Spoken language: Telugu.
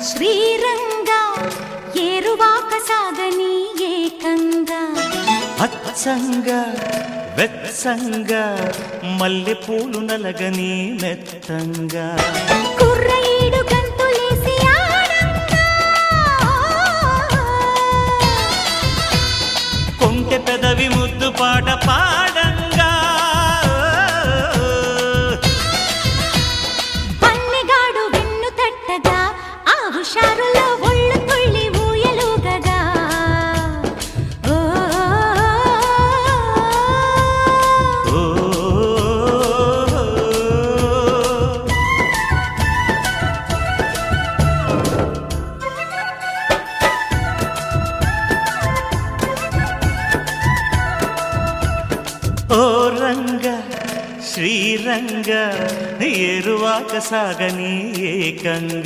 శ్రీరంగా ఏరువాక సాగని ఏకంగా అచ్చంగా వెచ్చంగా మల్లె పూలు నలగని మెత్తంగా కుర్రయీడు గంతులేసి ఆడంగా కొంటె పెదవి ముద్దు పాట పాడంగా పల్లెగాడు వెన్ను తట్టగా ఆ హుషారులో ఒళ్ళు తుళ్ళి ఊయలుగగా ఓ ఓ రంగ శ్రీరంగ ఏరువాక సాగని ఏకంగా